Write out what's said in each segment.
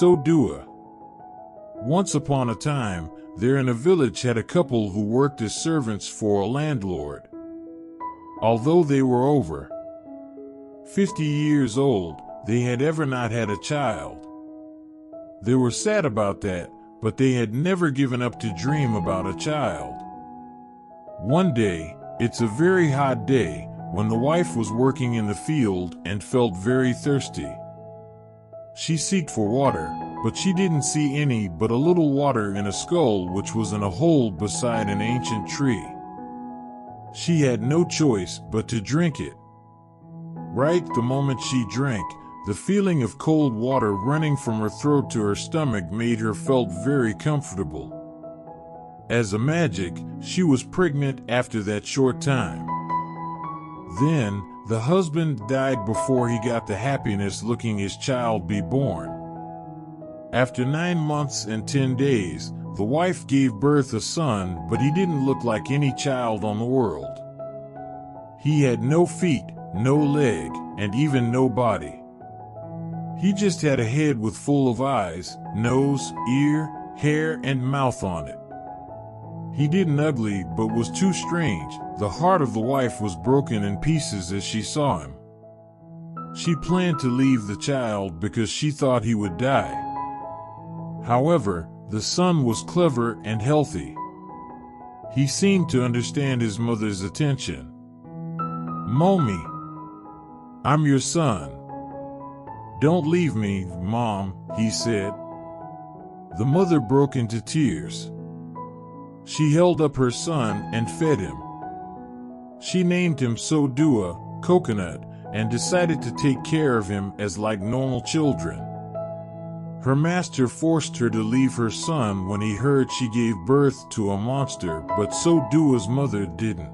Sodua. Once upon a time, there in a village had a couple who worked as servants for a landlord. Although they were over 50 years old, they had ever not had a child. They were sad about that, but they had never given up to dream about a child. One day, it's a very hot day, when the wife was working in the field and felt very thirsty. She sought for water, but she didn't see any but a little water in a skull which was in a hole beside an ancient tree. She had no choice but to drink it. Right the moment she drank, the feeling of cold water running from her throat to her stomach made her felt very comfortable. As a magic, she was pregnant after that short time. Then, the husband died before he got the happiness looking his child be born. After 9 months and 10 days, the wife gave birth a son, but he didn't look like any child on the world. He had no feet, no leg, and even no body. He just had a head with full of eyes, nose, ear, hair, and mouth on it. He didn't ugly, but was too strange. The heart of the wife was broken in pieces as she saw him. She planned to leave the child because she thought he would die. However, the son was clever and healthy. He seemed to understand his mother's attention. "Mommy, I'm your son. Don't leave me, Mom," he said. The mother broke into tears. She held up her son and fed him. She named him Sodua, coconut, and decided to take care of him as like normal children. Her master forced her to leave her son when he heard she gave birth to a monster, but Sodua's mother didn't.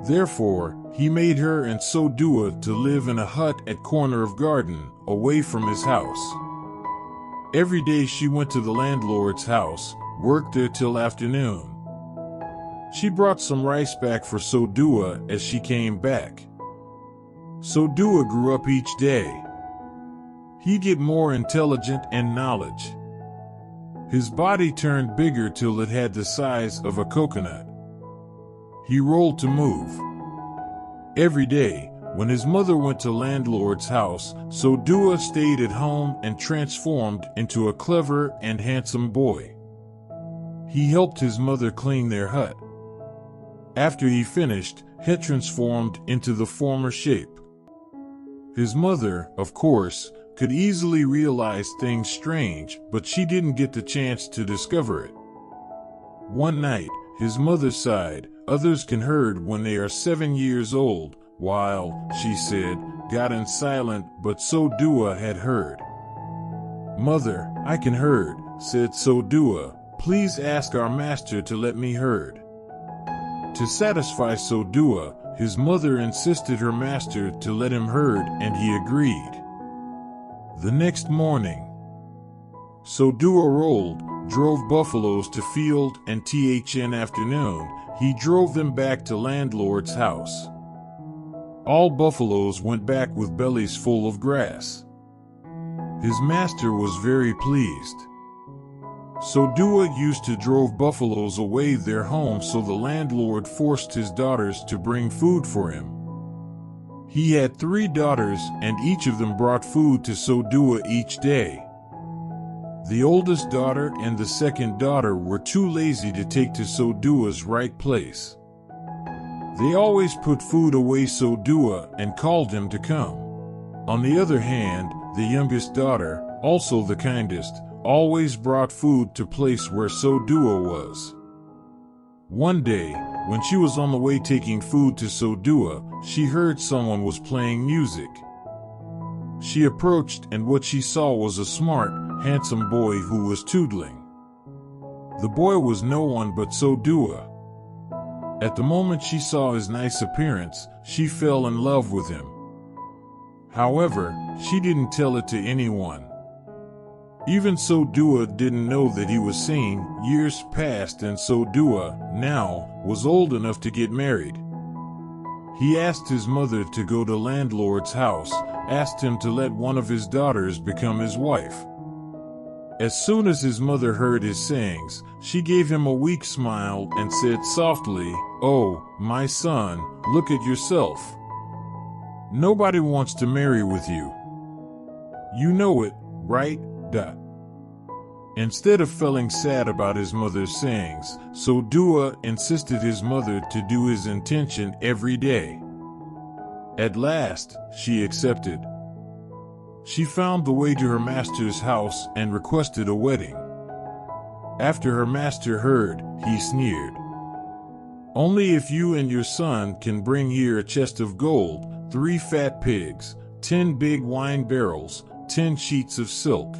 Therefore, he made her and Sodua to live in a hut at corner of garden, away from his house. Every day she went to the landlord's house, worked there till afternoon. She brought some rice back for Sodua as she came back. Sodua grew up each day. He'd get more intelligent and knowledge. His body turned bigger till it had the size of a coconut. He rolled to move. Every day, when his mother went to landlord's house, Sodua stayed at home and transformed into a clever and handsome boy. He helped his mother clean their hut. After he finished, he transformed into the former shape. His mother, of course, could easily realize things strange, but she didn't get the chance to discover it. One night, his mother sighed. "Others can herd when they are 7 years old," while, she said, gotten silent, but Sodua had heard. "Mother, I can herd," said Sodua. "Please ask our master to let me herd." To satisfy Sodua, his mother insisted her master to let him herd, and he agreed. The next morning, Sodua drove buffaloes to field, and in afternoon, he drove them back to landlord's house. All buffaloes went back with bellies full of grass. His master was very pleased. Sodua used to drove buffaloes away their home, so the landlord forced his daughters to bring food for him. He had 3 daughters, and each of them brought food to Sodua each day. The oldest daughter and the second daughter were too lazy to take to Sodua's right place. They always put food away Sodua and called him to come. On the other hand, the youngest daughter, also the kindest, always brought food to place where Sodua was. One day, when she was on the way taking food to Sodua, she heard someone was playing music. She approached, and what she saw was a smart, handsome boy who was tootling. The boy was no one but Sodua. At the moment she saw his nice appearance, she fell in love with him. However, she didn't tell it to anyone. Even Sodua didn't know that he was sane. Years passed, and Sodua, now, was old enough to get married. He asked his mother to go to landlord's house, asked him to let one of his daughters become his wife. As soon as his mother heard his sayings, she gave him a weak smile and said softly, "Oh, my son, look at yourself. Nobody wants to marry with you. You know it, right? Instead of feeling sad about his mother's sayings, Sodua insisted his mother to do his intention every day. At last, she accepted. She found the way to her master's house and requested a wedding. After her master heard, he sneered. "Only if you and your son can bring here a chest of gold, 3 fat pigs, 10 big wine barrels, 10 sheets of silk.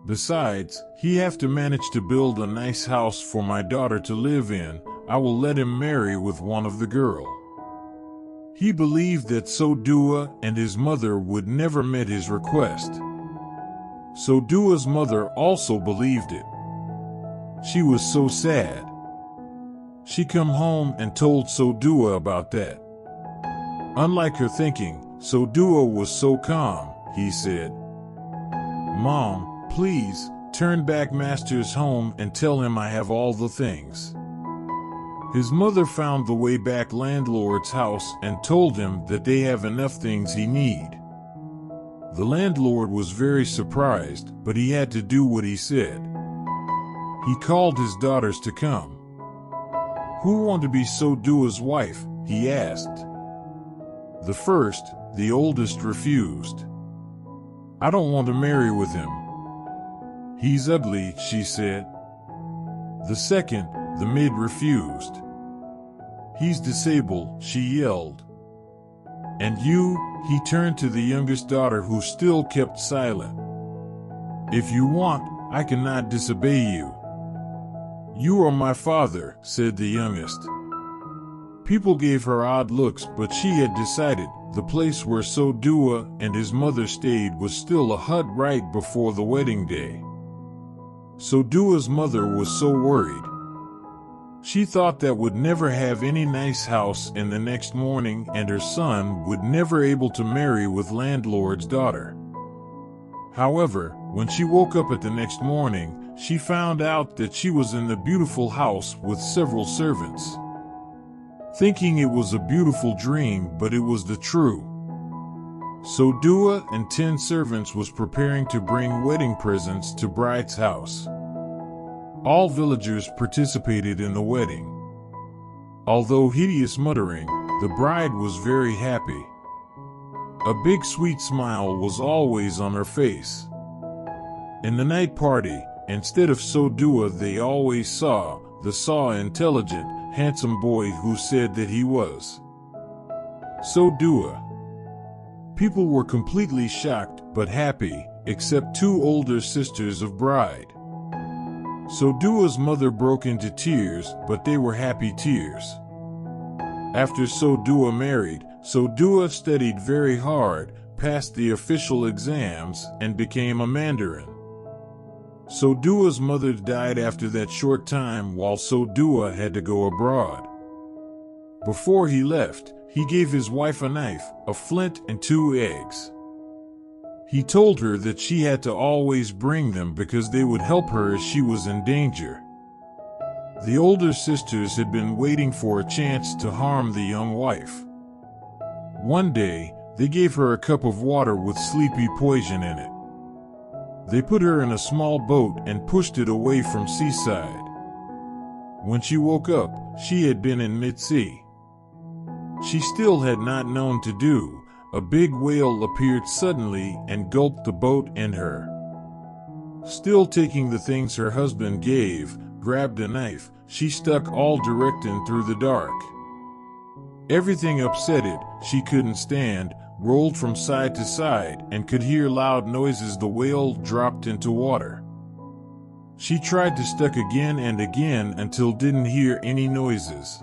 Besides, he have to manage to build a nice house for my daughter to live in, I will let him marry with one of the girl." He believed that Sodua and his mother would never meet his request. Sodua's mother also believed it. She was so sad. She come home and told Sodua about that. Unlike her thinking, Sodua was so calm. He said, "Mom, please, turn back master's home and tell him I have all the things." His mother found the way back landlord's house and told him that they have enough things he need. The landlord was very surprised, but he had to do what he said. He called his daughters to come. "Who want to be Sodua's wife?" he asked. The first, the oldest, refused. "I don't want to marry with him. He's ugly," she said. The second, the mid, refused. "He's disabled," she yelled. "And you?" He turned to the youngest daughter, who still kept silent. "If you want, I cannot disobey you." "You are my father," said the youngest. People gave her odd looks, but she had decided the place where Sodua and his mother stayed was still a hut right before the wedding day. Sodua's mother was so worried. She thought that would never have any nice house in the next morning, and her son would never able to marry with landlord's daughter. However, when she woke up at the next morning, she found out that she was in the beautiful house with several servants. Thinking it was a beautiful dream, but it was the true. Sodua and 10 servants was preparing to bring wedding presents to bride's house. All villagers participated in the wedding. Although hideous muttering, the bride was very happy. A big sweet smile was always on her face. In the night party, instead of Sodua, they always saw intelligent, handsome boy who said that he was Sodua. People were completely shocked but happy, except 2 older sisters of bride. Sodua's mother broke into tears, but they were happy tears. After Sodua married, Sodua studied very hard, passed the official exams, and became a mandarin. Sodua's mother died after that short time, while Sodua had to go abroad. Before he left, he gave his wife a knife, a flint, and 2 eggs. He told her that she had to always bring them because they would help her as she was in danger. The older sisters had been waiting for a chance to harm the young wife. One day, they gave her a cup of water with sleepy poison in it. They put her in a small boat and pushed it away from seaside. When she woke up, she had been in mid-sea. She still had not known to do. A big whale appeared suddenly and gulped the boat and her. Still taking the things her husband gave, grabbed a knife, she stuck all direct in through the dark. Everything upset it, she couldn't stand, rolled from side to side, and could hear loud noises. The whale dropped into water. She tried to stuck again and again until didn't hear any noises.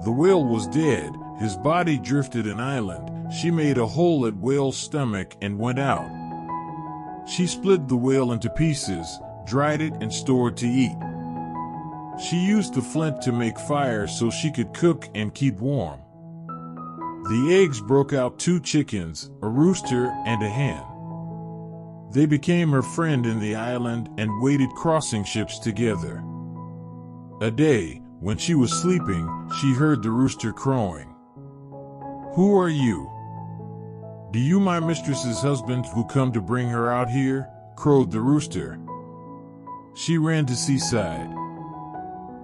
The whale was dead, his body drifted an island. She made a hole at whale's stomach and went out. She split the whale into pieces, dried it, and stored to eat. She used the flint to make fire so she could cook and keep warm. The eggs broke out 2 chickens, a rooster, and a hen. They became her friend in the island and waited crossing ships together. A day, when she was sleeping, she heard the rooster crowing. "Who are you? Do you my mistress's husband who come to bring her out here?" crowed the rooster. She ran to seaside.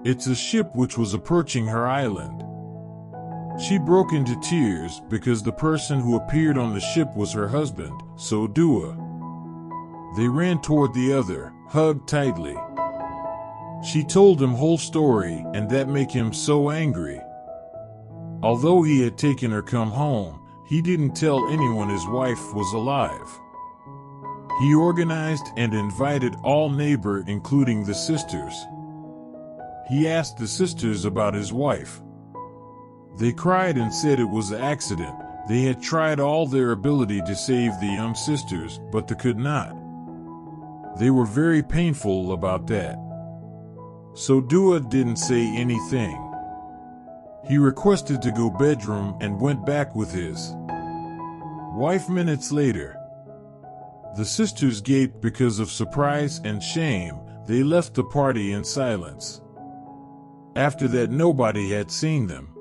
It's a ship which was approaching her island. She broke into tears because the person who appeared on the ship was her husband, so Dua. They ran toward the other, hugged tightly. She told him whole story, and that made him so angry. Although he had taken her come home, he didn't tell anyone his wife was alive. He organized and invited all neighbor, including the sisters. He asked the sisters about his wife. They cried and said it was an accident. They had tried all their ability to save the young sisters, but they could not. They were very painful about that. So Dua didn't say anything. He requested to go bedroom and went back with his wife minutes later. The sisters gaped because of surprise and shame. They left the party in silence. After that, nobody had seen them.